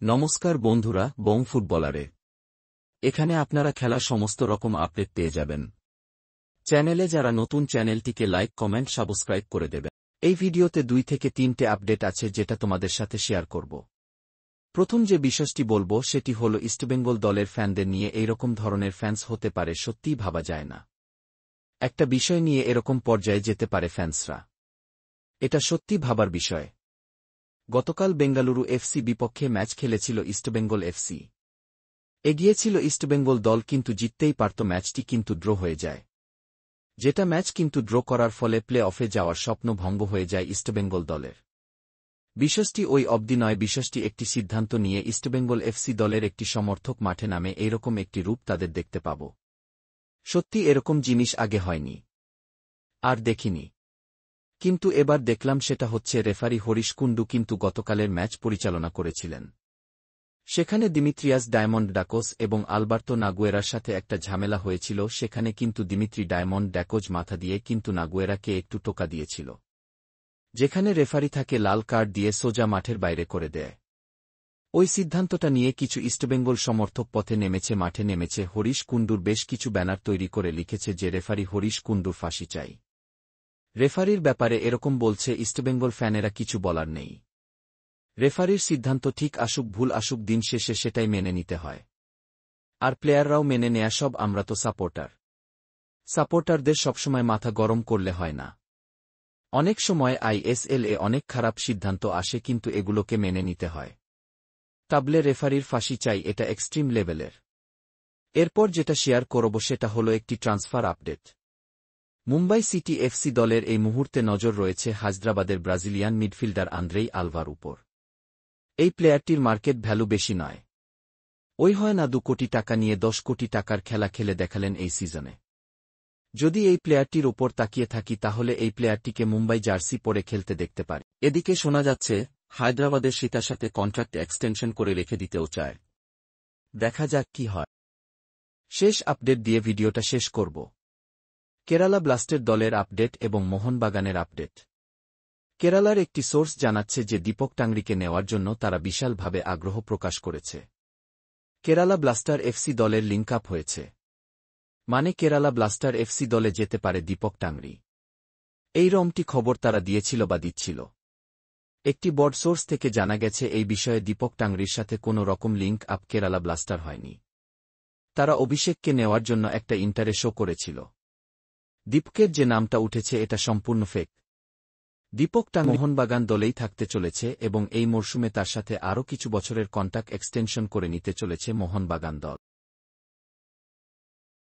নমস্কার বন্ধুরা, বং ফুটবলারে এখানে আপনারা খেলার সমস্ত রকম আপডেট পেয়ে যাবেন। চ্যানেলে যারা নতুন, চ্যানেলটিকে লাইক, কমেন্ট, সাবস্ক্রাইব করে দেবেন। এই ভিডিওতে 2 থেকে 3টে আপডেট আছে যেটা তোমাদের সাথে শেয়ার করব। প্রথম যে বিষয়টি বলবো সেটি হল ইস্টবেঙ্গল দলের ফ্যানদের নিয়ে এইরকম ধরনের ফ্যান্স হতে পারে সত্যিই ভাবা যায় না। একটা বিষয় নিয়ে এরকম পর্যায়ে যেতে পারে ফ্যান্সরা, এটা সত্যি ভাবার বিষয়। গতকাল বেঙ্গালুরু এফসি বিপক্ষে ম্যাচ খেলেছিল ইস্টবেঙ্গল এফসি। এগিয়েছিল ইস্টবেঙ্গল দল, কিন্তু জিততেই পারত ম্যাচটি, কিন্তু ড্র হয়ে যায়। যেটা ম্যাচ কিন্তু ড্র করার ফলে প্লে অফে যাওয়ার স্বপ্ন ভঙ্গ হয়ে যায় ইস্টবেঙ্গল দলের। বিষয়টি ওই অবধি নয়, বিষয়টি একটি সিদ্ধান্ত নিয়ে ইস্টবেঙ্গল এফসি দলের একটি সমর্থক মাঠে নামে এইরকম একটি রূপ তাদের দেখতে পাব। সত্যি এরকম জিনিস আগে হয়নি, আর দেখিনি। কিন্তু এবার দেখলাম, সেটা হচ্ছে রেফারি হরিশ কুন্ডু কিন্তু গতকালের ম্যাচ পরিচালনা করেছিলেন। সেখানে দিমিত্রিয়াস ডায়মন্ড ডাকোস এবং আলবার্তো নাগুয়েরার সাথে একটা ঝামেলা হয়েছিল। সেখানে কিন্তু দিমিত্রি ডায়মন্ড ডাকোজ মাথা দিয়ে কিন্তু নাগুয়েরাকে একটু টোকা দিয়েছিল, যেখানে রেফারি তাকে লাল কার্ড দিয়ে সোজা মাঠের বাইরে করে দেয়। ওই সিদ্ধান্তটা নিয়ে কিছু ইস্টবেঙ্গল সমর্থক মাঠে নেমেছে। হরিশ কুন্ডুর বেশ কিছু ব্যানার তৈরি করে লিখেছে যে রেফারি হরিশ কুন্ডুর ফাঁসি চাই। রেফারির ব্যাপারে এরকম বলছে ইস্টবেঙ্গল ফ্যানেরা, কিছু বলার নেই। রেফারির সিদ্ধান্ত ঠিক আসুক ভুল আসুক, দিন শেষে সেটাই মেনে নিতে হয়। আর প্লেয়াররাও মেনে নেয়া। সব আমরা তো সাপোর্টারদের সবসময় মাথা গরম করলে হয় না। অনেক সময় আইএসএল-এ অনেক খারাপ সিদ্ধান্ত আসে, কিন্তু এগুলোকে মেনে নিতে হয়। তাবলে রেফারির ফাঁসি চাই, এটা এক্সট্রিম লেভেলের। এরপর যেটা শেয়ার করব সেটা হলো একটি transfer update. Mumbai city FC দলের এই মুহূর্তে নজর রয়েছে হায়দ্রাবাদের ব্রাজিলিয়ান মিডফিল্ডার আন্দ্রেই আলভার উপর। এই প্লেয়ারটির মার্কেট ভ্যালু বেশি নয়, ওই হয় না 2 কোটি টাকা নিয়ে 10 কোটি টাকার খেলা খেলে দেখালেন এই সিজনে। যদি এই প্লেয়ারটির ওপর তাকিয়ে থাকি তাহলে এই প্লেয়ারটিকে মুম্বাই জার্সি পরে খেলতে দেখতে পারি। এদিকে শোনা যাচ্ছে হায়দ্রাবাদের সেটার সাথে কন্ট্রাক্ট এক্সটেনশন করে রেখে দিতেও চায়। দেখা যাক কি হয়। শেষ আপডেট দিয়ে ভিডিওটা শেষ করব। কেরালা ব্লাস্টের দলের আপডেট এবং মোহনবাগানের আপডেট। কেরালার একটি সোর্স জানাচ্ছে যে দীপক টাংরিকে নেওয়ার জন্য তারা বিশালভাবে আগ্রহ প্রকাশ করেছে। কেরালা ব্লাস্টার এফসি দলের লিঙ্ক আপ হয়েছে, মানে কেরালা ব্লাস্টার এফসি দলে যেতে পারে দীপক টাংরি। এই রকমটি খবর তারা দিয়েছিল বা দিচ্ছিল। একটি বড় সোর্স থেকে জানা গেছে এই বিষয়ে দীপক টাংরির সাথে কোনো রকম লিঙ্ক আপ কেরালা ব্লাস্টার হয়নি। তারা অভিষেককে নেওয়ার জন্য একটা ইন্টারে শো করেছিল। দীপকের যে নামটা উঠেছে এটা সম্পূর্ণ ফেক। দীপক টাংরি মোহনবাগান দলেই থাকতে চলেছে এবং এই মরশুমে তার সাথে আরও কিছু বছরের কন্ট্রাক্ট এক্সটেনশন করে নিতে চলেছে মোহনবাগান দল।